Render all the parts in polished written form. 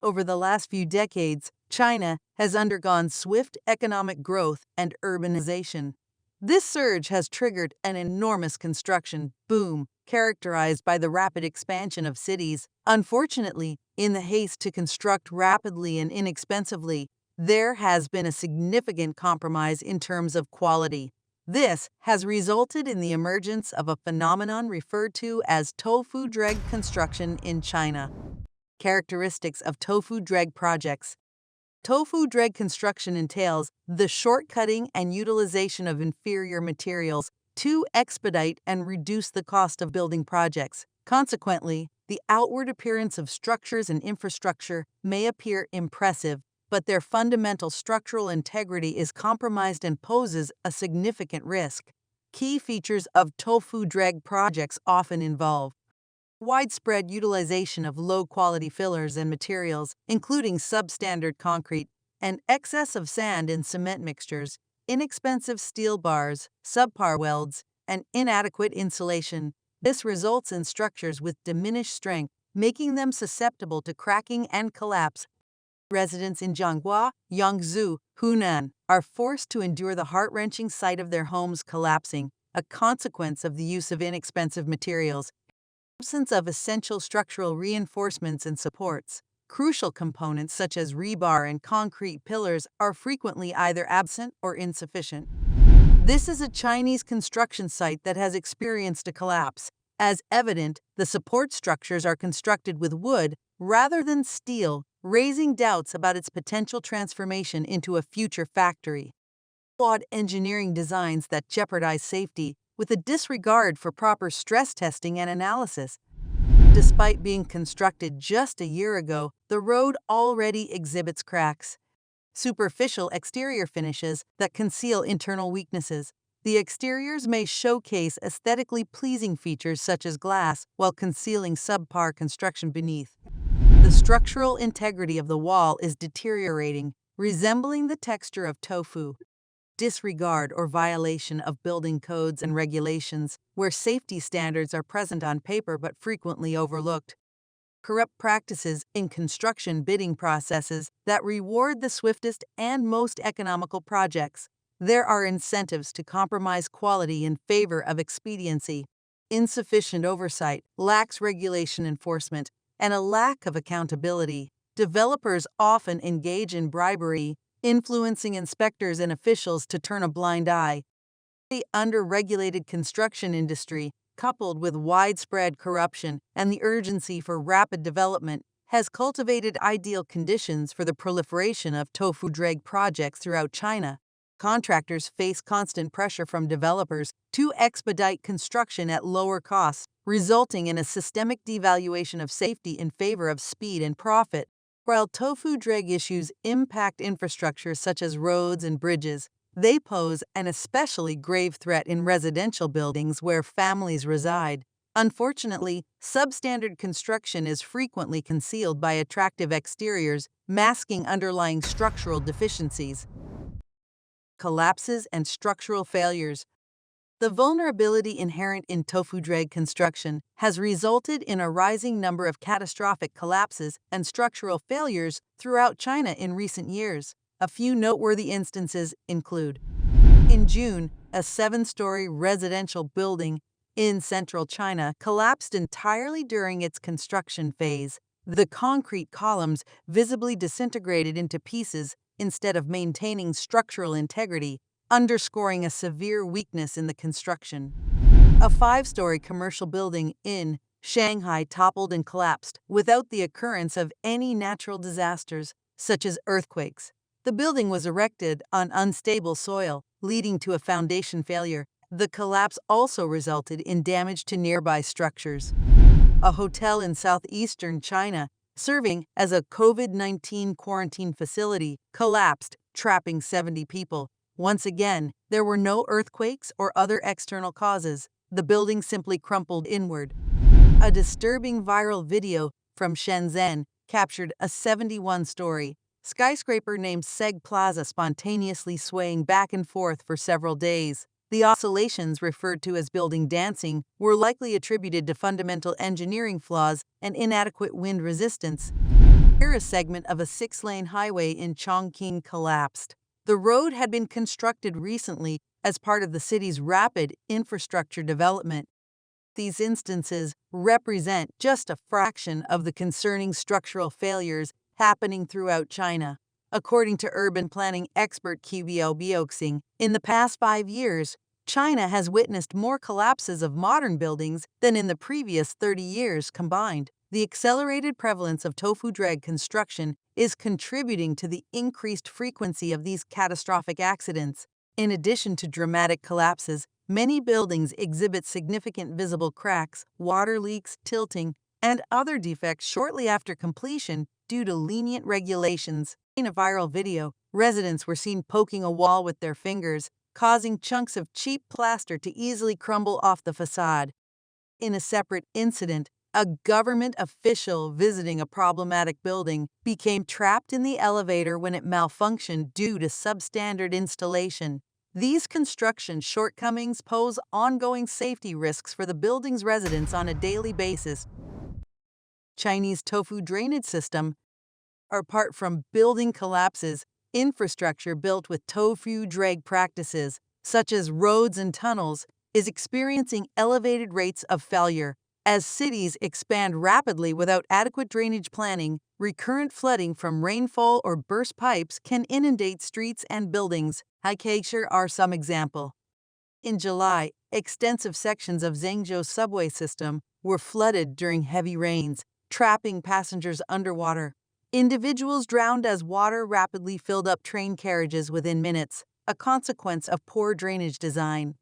Over the last few decades, China has undergone swift economic growth and urbanization. This surge has triggered an enormous construction boom, characterized by the rapid expansion of cities. Unfortunately, in the haste to construct rapidly and inexpensively, there has been a significant compromise in terms of quality. This has resulted in the emergence of a phenomenon referred to as tofu dreg construction in China. Characteristics of tofu dreg projects. Tofu dreg construction entails the shortcutting and utilization of inferior materials to expedite and reduce the cost of building projects. Consequently, the outward appearance of structures and infrastructure may appear impressive, but their fundamental structural integrity is compromised and poses a significant risk. Key features of tofu dreg projects often involve widespread utilization of low-quality fillers and materials, including substandard concrete, and excess of sand in cement mixtures, inexpensive steel bars, subpar welds, and inadequate insulation. This results in structures with diminished strength, making them susceptible to cracking and collapse. Residents in Jianghua, Yangzhou, Hunan are forced to endure the heart-wrenching sight of their homes collapsing, a consequence of the use of inexpensive materials. Absence of essential structural reinforcements and supports. Crucial components such as rebar and concrete pillars are frequently either absent or insufficient. This is a Chinese construction site that has experienced a collapse. As evident, the support structures are constructed with wood rather than steel, raising doubts about its potential transformation into a future factory. Flawed engineering designs that jeopardize safety, with a disregard for proper stress testing and analysis. Despite being constructed just a year ago, the road already exhibits cracks. Superficial exterior finishes that conceal internal weaknesses. The exteriors may showcase aesthetically pleasing features such as glass, while concealing subpar construction beneath. The structural integrity of the wall is deteriorating, resembling the texture of tofu. Disregard or violation of building codes and regulations, where safety standards are present on paper but frequently overlooked. Corrupt practices in construction bidding processes that reward the swiftest and most economical projects. There are incentives to compromise quality in favor of expediency. Insufficient oversight, lax regulation enforcement, and a lack of accountability. Developers often engage in bribery, influencing inspectors and officials to turn a blind eye. The under-regulated construction industry, coupled with widespread corruption and the urgency for rapid development, has cultivated ideal conditions for the proliferation of tofu dreg projects throughout China. Contractors face constant pressure from developers to expedite construction at lower costs, resulting in a systemic devaluation of safety in favor of speed and profit. While tofu dreg issues impact infrastructure such as roads and bridges, they pose an especially grave threat in residential buildings where families reside. Unfortunately, substandard construction is frequently concealed by attractive exteriors, masking underlying structural deficiencies. Collapses and structural failures. The vulnerability inherent in tofu dreg construction has resulted in a rising number of catastrophic collapses and structural failures throughout China in recent years. A few noteworthy instances include: in June, a 7-story residential building in central China collapsed entirely during its construction phase. The concrete columns visibly disintegrated into pieces instead of maintaining structural integrity, underscoring a severe weakness in the construction. A 5-story commercial building in Shanghai toppled and collapsed without the occurrence of any natural disasters, such as earthquakes. The building was erected on unstable soil, leading to a foundation failure. The collapse also resulted in damage to nearby structures. A hotel in southeastern China, serving as a COVID-19 quarantine facility, collapsed, trapping 70 people. Once again, there were no earthquakes or other external causes. The building simply crumpled inward. A disturbing viral video from Shenzhen captured a 71-story skyscraper named Seg Plaza spontaneously swaying back and forth for several days. The oscillations, referred to as building dancing, were likely attributed to fundamental engineering flaws and inadequate wind resistance. Here, a segment of a 6-lane highway in Chongqing collapsed. The road had been constructed recently as part of the city's rapid infrastructure development. These instances represent just a fraction of the concerning structural failures happening throughout China. According to urban planning expert Qibiao Bioxing, in the past 5 years, China has witnessed more collapses of modern buildings than in the previous 30 years combined. The accelerated prevalence of tofu drag construction is contributing to the increased frequency of these catastrophic accidents. In addition to dramatic collapses, many buildings exhibit significant visible cracks, water leaks, tilting, and other defects shortly after completion due to lenient regulations. In a viral video, residents were seen poking a wall with their fingers, causing chunks of cheap plaster to easily crumble off the facade. In a separate incident, a government official visiting a problematic building became trapped in the elevator when it malfunctioned due to substandard installation. These construction shortcomings pose ongoing safety risks for the building's residents on a daily basis. Chinese tofu drainage system. Apart from building collapses, infrastructure built with tofu drag practices, such as roads and tunnels, is experiencing elevated rates of failure. As cities expand rapidly without adequate drainage planning, recurrent flooding from rainfall or burst pipes can inundate streets and buildings. Here are some examples. In July, extensive sections of Zhengzhou's subway system were flooded during heavy rains, trapping passengers underwater. Individuals drowned as water rapidly filled up train carriages within minutes, a consequence of poor drainage design.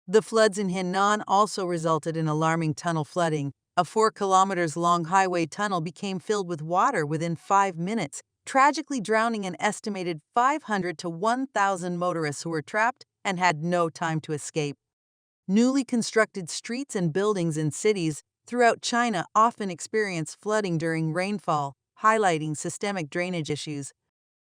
The floods in Xi'an also resulted in alarming tunnel flooding. A 4 kilometers long highway tunnel became filled with water within 5 minutes, tragically drowning an estimated 500 to 1,000 motorists who were trapped and had no time to escape. Newly constructed streets and buildings in cities throughout China often experience flooding during rainfall, highlighting systemic drainage issues.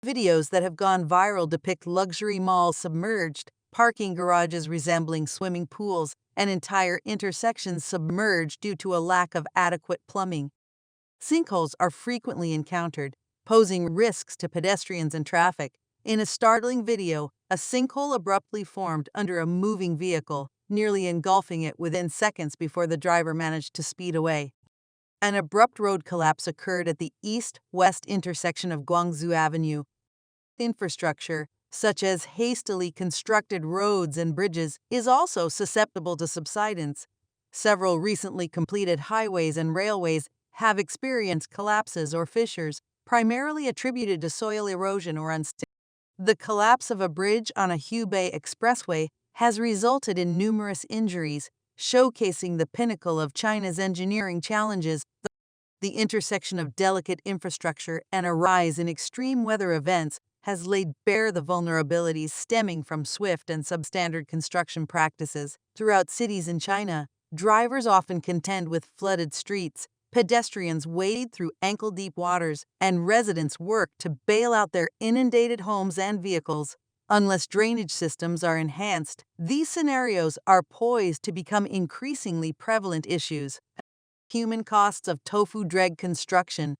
Videos that have gone viral depict luxury malls submerged, parking garages resembling swimming pools, and entire intersections submerged due to a lack of adequate plumbing. Sinkholes are frequently encountered, posing risks to pedestrians and traffic. In a startling video, a sinkhole abruptly formed under a moving vehicle, nearly engulfing it within seconds before the driver managed to speed away. An abrupt road collapse occurred at the east-west intersection of Guangzhou Avenue. Infrastructure, such as hastily constructed roads and bridges, is also susceptible to subsidence. Several recently completed highways and railways have experienced collapses or fissures, primarily attributed to soil erosion or unstability. The collapse of a bridge on a Hubei expressway has resulted in numerous injuries, showcasing the pinnacle of China's engineering challenges. The intersection of delicate infrastructure and a rise in extreme weather events has laid bare the vulnerabilities stemming from swift and substandard construction practices. Throughout cities in China, drivers often contend with flooded streets, pedestrians wade through ankle-deep waters, and residents work to bail out their inundated homes and vehicles. Unless drainage systems are enhanced, these scenarios are poised to become increasingly prevalent issues. Human costs of tofu drag construction.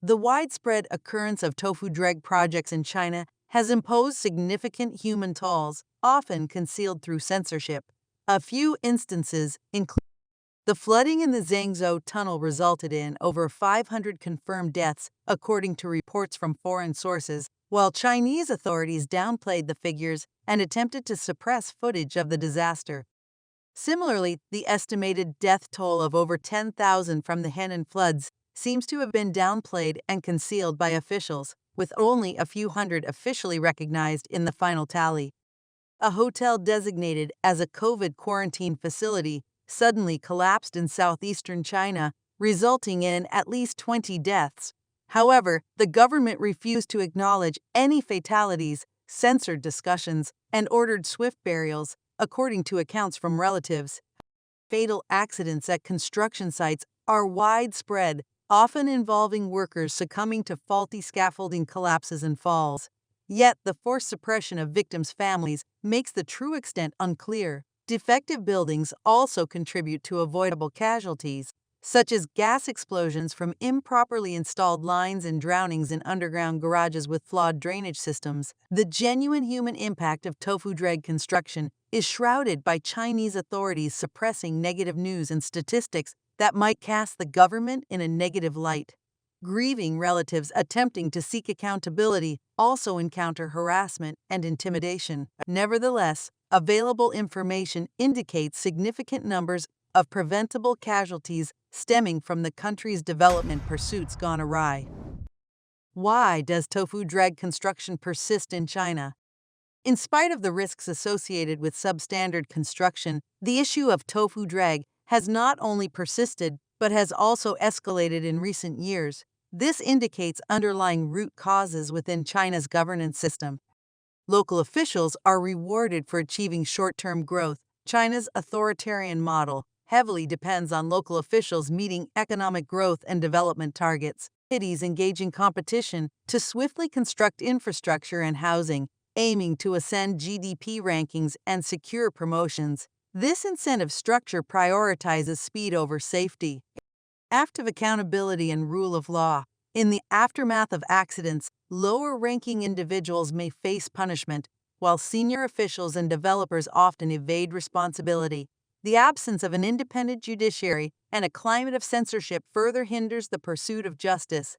The widespread occurrence of tofu drag projects in China has imposed significant human tolls, often concealed through censorship. A few instances include the flooding in the Zhengzhou tunnel resulted in over 500 confirmed deaths, according to reports from foreign sources, while Chinese authorities downplayed the figures and attempted to suppress footage of the disaster. Similarly, the estimated death toll of over 10,000 from the Henan floods seems to have been downplayed and concealed by officials, with only a few hundred officially recognized in the final tally. A hotel designated as a COVID quarantine facility suddenly collapsed in southeastern China, resulting in at least 20 deaths. However, the government refused to acknowledge any fatalities, censored discussions, and ordered swift burials, according to accounts from relatives. Fatal accidents at construction sites are widespread, often involving workers succumbing to faulty scaffolding collapses and falls. Yet, the forced suppression of victims' families makes the true extent unclear. Defective buildings also contribute to avoidable casualties. such as gas explosions from improperly installed lines and drownings in underground garages with flawed drainage systems. The genuine human impact of tofu dreg construction is shrouded by Chinese authorities suppressing negative news and statistics that might cast the government in a negative light. Grieving relatives attempting to seek accountability also encounter harassment and intimidation. Nevertheless, available information indicates significant numbers of preventable casualties stemming from the country's development pursuits gone awry. Why does tofu dreg construction persist in China? In spite of the risks associated with substandard construction, the issue of tofu dreg has not only persisted but has also escalated in recent years. This indicates underlying root causes within China's governance system. Local officials are rewarded for achieving short-term growth. China's authoritarian model heavily depends on local officials meeting economic growth and development targets. Cities engage in competition to swiftly construct infrastructure and housing, aiming to ascend GDP rankings and secure promotions. This incentive structure prioritizes speed over safety. Active accountability and rule of law. In the aftermath of accidents, lower-ranking individuals may face punishment, while senior officials and developers often evade responsibility. The absence of an independent judiciary and a climate of censorship further hinders the pursuit of justice.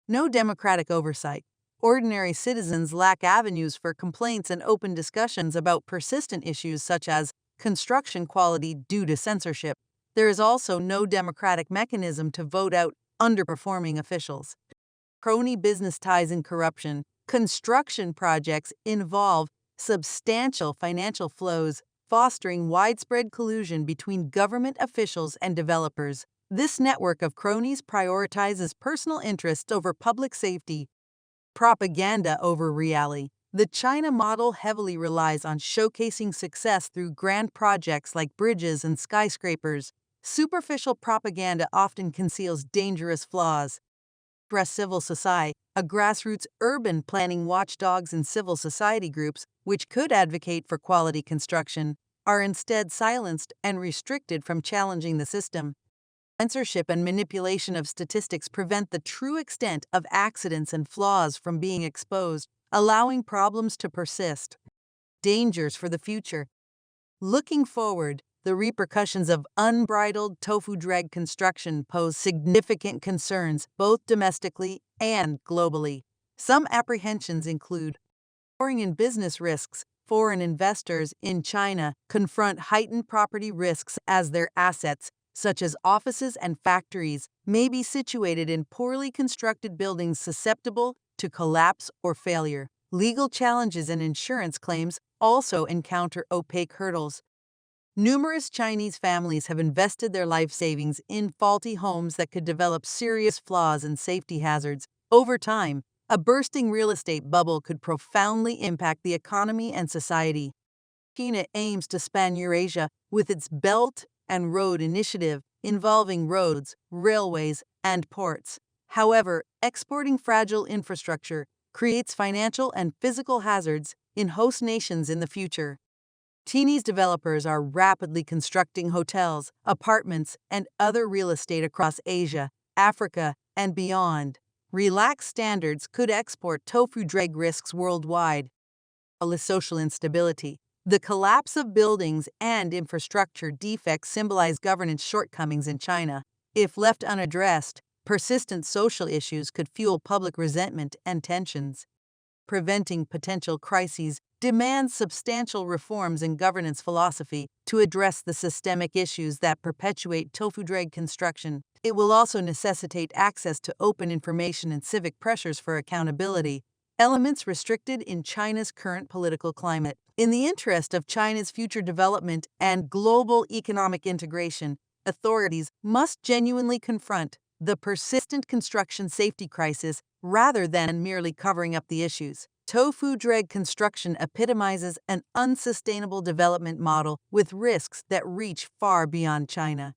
No democratic oversight. Ordinary citizens lack avenues for complaints and open discussions about persistent issues such as construction quality due to censorship. There is also no democratic mechanism to vote out underperforming officials. Crony business ties and corruption. Construction projects involve substantial financial flows, fostering widespread collusion between government officials and developers. This network of cronies prioritizes personal interests over public safety. Propaganda over reality. The China model heavily relies on showcasing success through grand projects like bridges and skyscrapers. Superficial propaganda often conceals dangerous flaws. Civil society, a grassroots urban planning watchdogs and civil society groups, which could advocate for quality construction, are instead silenced and restricted from challenging the system. Censorship and manipulation of statistics prevent the true extent of accidents and flaws from being exposed, allowing problems to persist. Dangers for the future. Looking forward, the repercussions of unbridled tofu dreg construction pose significant concerns both domestically and globally. Some apprehensions include soaring in business risks. Foreign investors in China confront heightened property risks as their assets, such as offices and factories, may be situated in poorly constructed buildings susceptible to collapse or failure. Legal challenges and insurance claims also encounter opaque hurdles. Numerous Chinese families have invested their life savings in faulty homes that could develop serious flaws and safety hazards. Over time, a bursting real estate bubble could profoundly impact the economy and society. China aims to span Eurasia with its Belt and Road Initiative, involving roads, railways, and ports. However, exporting fragile infrastructure creates financial and physical hazards in host nations in the future. Chinese developers are rapidly constructing hotels, apartments, and other real estate across Asia, Africa, and beyond. Relaxed standards could export tofu dreg risks worldwide. Social instability. The collapse of buildings and infrastructure defects symbolize governance shortcomings in China. If left unaddressed, persistent social issues could fuel public resentment and tensions. Preventing potential crises demands substantial reforms in governance philosophy to address the systemic issues that perpetuate tofu dreg construction. It will also necessitate access to open information and civic pressures for accountability, elements restricted in China's current political climate. In the interest of China's future development and global economic integration, authorities must genuinely confront the persistent construction safety crisis rather than merely covering up the issues. Tofu dreg construction epitomizes an unsustainable development model with risks that reach far beyond China.